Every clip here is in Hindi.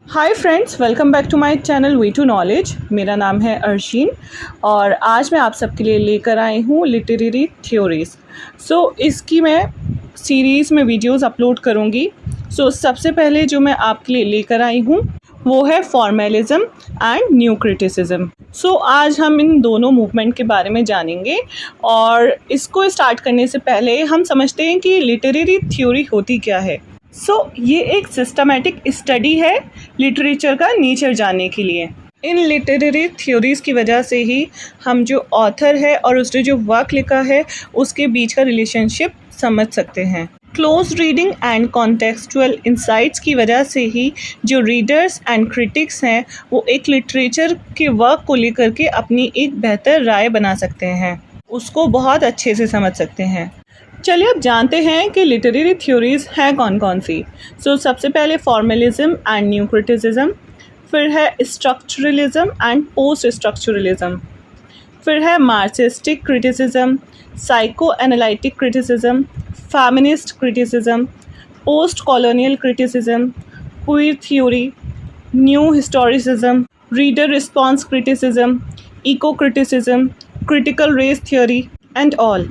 Hi friends, welcome back to my channel way to knowledge. मेरा नाम है अर्शीन और आज मैं आप सबके लिए लेकर आई हूँ लिटरेरी थ्योरीज़। इसकी मैं सीरीज़ में वीडियोस अपलोड करूँगी। सबसे पहले जो मैं आपके लिए लेकर आई हूँ वो है फॉर्मेलिज्म एंड न्यू क्रिटिसिज्म। आज हम इन दोनों मूवमेंट के बारे में जानेंगे और इसको स्टार्ट करने से पहले हम समझते हैं कि लिटरेरी थ्योरी होती क्या है। ये एक सिस्टमैटिक स्टडी है लिटरेचर का नेचर जानने के लिए। इन लिटरेरी थ्योरीज़ की वजह से ही हम जो ऑथर है और उसने जो वर्क लिखा है उसके बीच का रिलेशनशिप समझ सकते हैं। Close reading and contextual insights की वजह से ही जो रीडर्स एंड क्रिटिक्स हैं वो एक लिटरेचर के वर्क को लेकर के अपनी एक बेहतर राय बना सकते हैं, उसको बहुत अच्छे से समझ सकते हैं। चलिए अब जानते हैं कि लिटरेरी थ्योरीज़ हैं कौन कौन सी। सबसे पहले फॉर्मेलिज्म एंड न्यू क्रिटिसिज्म, फिर है स्ट्रक्चरलिज्म एंड पोस्ट स्ट्रक्चरलिज्म, फिर है Marxistic criticism, psycho analytic criticism, feminist criticism, post colonial criticism, queer theory, new historicism, reader response criticism, eco criticism, critical race theory and all.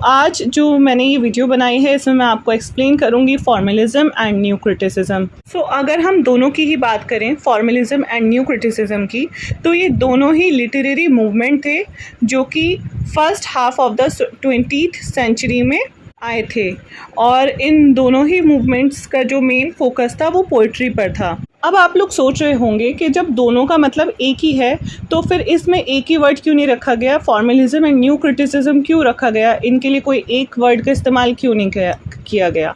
आज जो मैंने ये वीडियो बनाई है इसमें मैं आपको एक्सप्लेन करूँगी फॉर्मेलिज्म एंड न्यू क्रिटिसिज्म। अगर हम दोनों की ही बात करें, फॉर्मेलिज्म एंड न्यू क्रिटिसिज्म की, तो ये दोनों ही लिटरेरी मूवमेंट थे जो कि first half of the 20th century में आए थे और इन दोनों ही मूवमेंट्स का जो मेन फोकस था वो पोइट्री पर था। अब आप लोग सोच रहे होंगे कि जब दोनों का मतलब एक ही है तो फिर इसमें एक ही वर्ड क्यों नहीं रखा गया, फॉर्मेलिज्म एंड न्यू क्रिटिसिज्म क्यों रखा गया, इनके लिए कोई एक वर्ड का इस्तेमाल क्यों नहीं किया गया।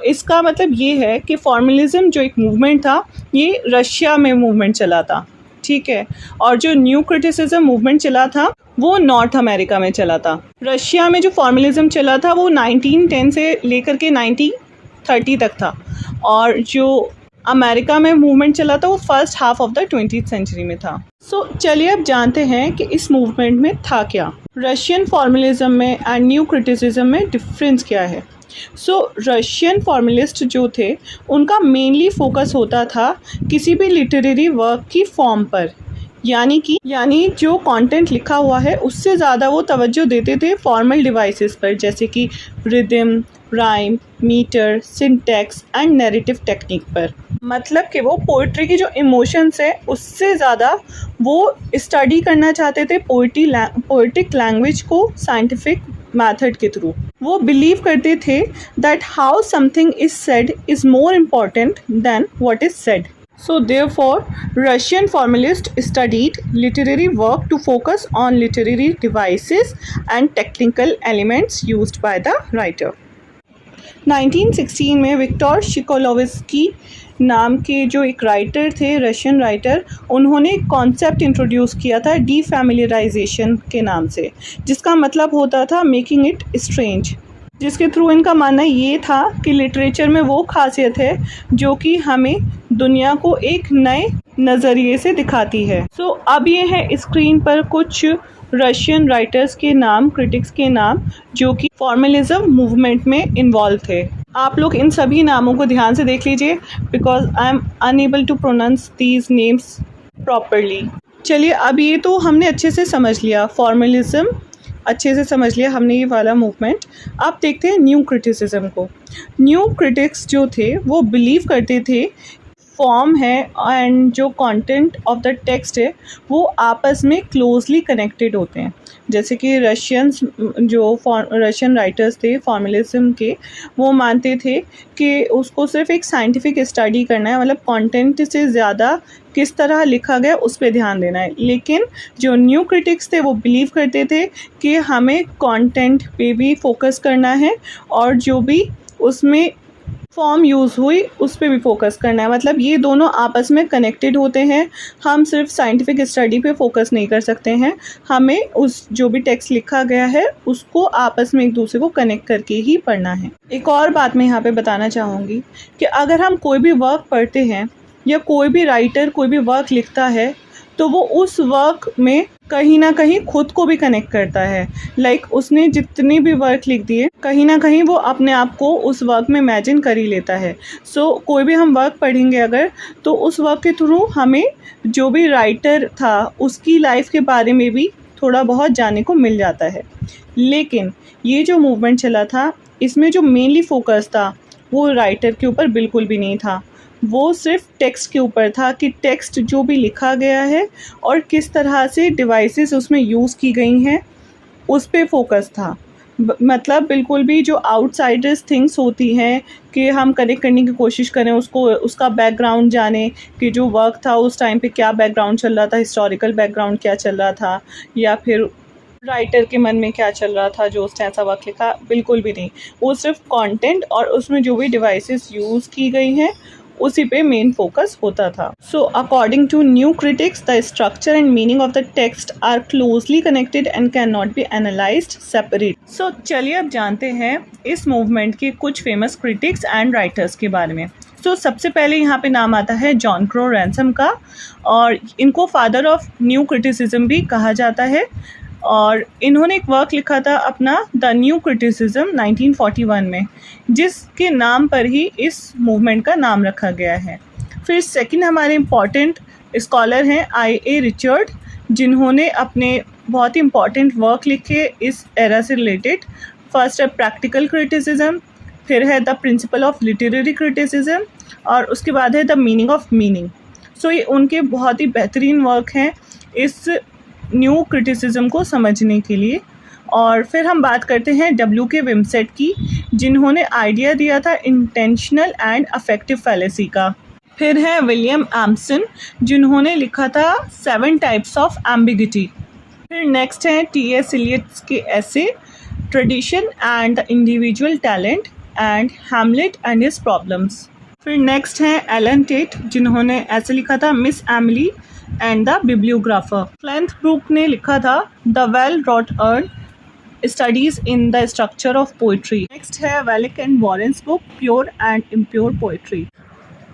इसका मतलब ये है कि फॉर्मेलिज्म जो एक मूवमेंट था ये रशिया में मूवमेंट चला था, ठीक है, और जो न्यू क्रिटिसिज्म मूवमेंट चला था वो नॉर्थ अमेरिका में चला था। रशिया में जो फॉर्मेलिज्म चला था वो 1910 से लेकर के 1930 तक था और जो अमेरिका में मूवमेंट चला था वो first half of the 20th century में था। चलिए अब जानते हैं कि इस मूवमेंट में था क्या, रशियन फॉर्मेलिज्म में एंड न्यू क्रिटिसिज्म में डिफरेंस क्या है। रशियन फॉर्मलिस्ट जो थे उनका मेनली फोकस होता था किसी भी लिटरेरी वर्क की फॉर्म पर, यानी जो कंटेंट लिखा हुआ है उससे ज़्यादा वो तवज्जो देते थे फॉर्मल डिवाइसेस पर, जैसे कि rhythm, rhyme, meter, syntax and narrative technique पर। मतलब कि वो पोइट्री की जो इमोशंस है उससे ज़्यादा वो स्टडी करना चाहते थे पोइटिक लैंग्वेज को साइंटिफिक मेथड के थ्रू। वो बिलीव करते थे that how something is said is more important than what is said. Therefore, Russian formalists studied literary work to focus on literary devices and technical elements used by the writer. 1916 में विक्टर शिकोलोवस्की नाम के जो एक राइटर थे, रशियन राइटर, उन्होंने एक कॉन्सेप्ट इंट्रोड्यूस किया था डीफैमिलियराइजेशन के नाम से, जिसका मतलब होता था मेकिंग इट स्ट्रेंज, जिसके थ्रू इनका मानना ये था कि लिटरेचर में वो खासियत है जो कि हमें दुनिया को एक नए नज़रिए से दिखाती है। अब ये है स्क्रीन पर कुछ रशियन राइटर्स के नाम, क्रिटिक्स के नाम जो कि फॉर्मेलिज्म मूवमेंट में इन्वॉल्व थे। आप लोग इन सभी नामों को ध्यान से देख लीजिए because I am unable to pronounce these names properly. चलिए अब ये तो हमने अच्छे से समझ लिया, फॉर्मेलिज्म अच्छे से समझ लिया हमने ये वाला मूवमेंट। अब देखते हैं न्यू क्रिटिसिज्म को। न्यू क्रिटिक्स जो थे वो बिलीव करते थे फॉर्म है एंड जो कंटेंट ऑफ द टेक्स्ट है वो आपस में क्लोजली कनेक्टेड होते हैं। जैसे कि रशियन राइटर्स थे फॉर्मेलिज्म के, वो मानते थे कि उसको सिर्फ एक साइंटिफिक स्टडी करना है, मतलब कंटेंट से ज़्यादा किस तरह लिखा गया उस पर ध्यान देना है। लेकिन जो न्यू क्रिटिक्स थे वो बिलीव करते थे कि हमें कंटेंट पे भी फोकस करना है और जो भी उसमें फॉर्म यूज़ हुई उस पर भी फोकस करना है। मतलब ये दोनों आपस में कनेक्टेड होते हैं। हम सिर्फ साइंटिफिक स्टडी पे फोकस नहीं कर सकते हैं, हमें उस जो भी टेक्स्ट लिखा गया है उसको आपस में एक दूसरे को कनेक्ट करके ही पढ़ना है। एक और बात मैं यहाँ पे बताना चाहूँगी कि अगर हम कोई भी वर्क पढ़ते हैं या कोई भी राइटर कोई भी वर्क लिखता है तो वो उस वर्क में कहीं ना कहीं खुद को भी कनेक्ट करता है। उसने जितने भी वर्क लिख दिए, कहीं ना कहीं वो अपने आप को उस वर्क में इमेजिन कर ही लेता है। कोई भी हम वर्क पढ़ेंगे अगर, तो उस वर्क के थ्रू हमें जो भी राइटर था उसकी लाइफ के बारे में भी थोड़ा बहुत जानने को मिल जाता है। लेकिन ये जो मूवमेंट चला था, इसमें जो मेनली फोकस था वो राइटर के ऊपर बिल्कुल भी नहीं था। वो सिर्फ टेक्स्ट के ऊपर था कि टेक्स्ट जो भी लिखा गया है और किस तरह से डिवाइसेस उसमें यूज़ की गई हैं, उस पे फोकस था। मतलब बिल्कुल भी जो आउटसाइडर्स थिंग्स होती हैं कि हम कनेक्ट करने की कोशिश करें उसको, उसका बैकग्राउंड जाने कि जो वर्क था उस टाइम पे क्या बैकग्राउंड चल रहा था, हिस्टोरिकल बैकग्राउंड क्या चल रहा था, या फिर राइटर के मन में क्या चल रहा था जो उसने ऐसा वर्क लिखा, बिल्कुल भी नहीं। वो सिर्फ कंटेंट और उसमें जो भी डिवाइसेस यूज़ की गई हैं उसी पे मेन फोकस होता था। According to new critics, the structure and meaning of the text are closely connected and can not be analysed separate. चलिए अब जानते हैं इस मूवमेंट के कुछ फेमस क्रिटिक्स एंड राइटर्स के बारे में। सबसे पहले यहाँ पे नाम आता है जॉन क्रो रैनसम का, और इनको फादर ऑफ न्यू क्रिटिसिज्म भी कहा जाता है। और इन्होंने एक वर्क लिखा था अपना, द न्यू क्रिटिसिज्म 1941 में, जिसके नाम पर ही इस मूवमेंट का नाम रखा गया है। फिर सेकंड हमारे इम्पॉर्टेंट स्कॉलर हैं I.A. रिचर्ड, जिन्होंने अपने बहुत ही इम्पॉर्टेंट वर्क लिखे इस एरा से रिलेटेड। फर्स्ट है प्रैक्टिकल क्रिटिसिज्म, फिर है the principle of literary criticism, और उसके बाद है द मीनिंग ऑफ मीनिंग। ये उनके बहुत ही बेहतरीन वर्क हैं इस न्यू क्रिटिसिज्म को समझने के लिए। और फिर हम बात करते हैं W.K. विमसेट की, जिन्होंने आइडिया दिया था इंटेंशनल एंड अफेक्टिव फैलेसी का। फिर है विलियम एम्सन, जिन्होंने लिखा था 7 टाइप्स ऑफ एम्बिगिटी। फिर नेक्स्ट है T.S. इलियट्स के essay tradition and the individual talent and Hamlet and his problems. फिर नेक्स्ट है एलन टेट, जिन्होंने ऐसे लिखा था Miss Emily and the bibliographer. Cleanth Brook ने लिखा था the well wrought urn studies in the structure of poetry. Next है Wellek and Warren's book pure and impure poetry.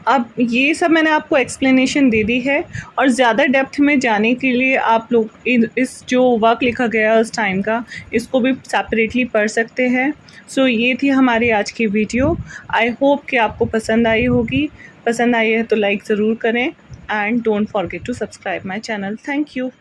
अब ये सब मैंने आपको एक्सप्लेनेशन दे दी है, और ज़्यादा डेप्थ में जाने के लिए आप लोग इस जो वर्क लिखा गया उस टाइम का, इसको भी सेपरेटली पढ़ सकते हैं। ये थी हमारी आज की वीडियो। आई होप कि आपको पसंद आई होगी। पसंद आई है तो लाइक ज़रूर करें, and don't forget to subscribe my channel. Thank you.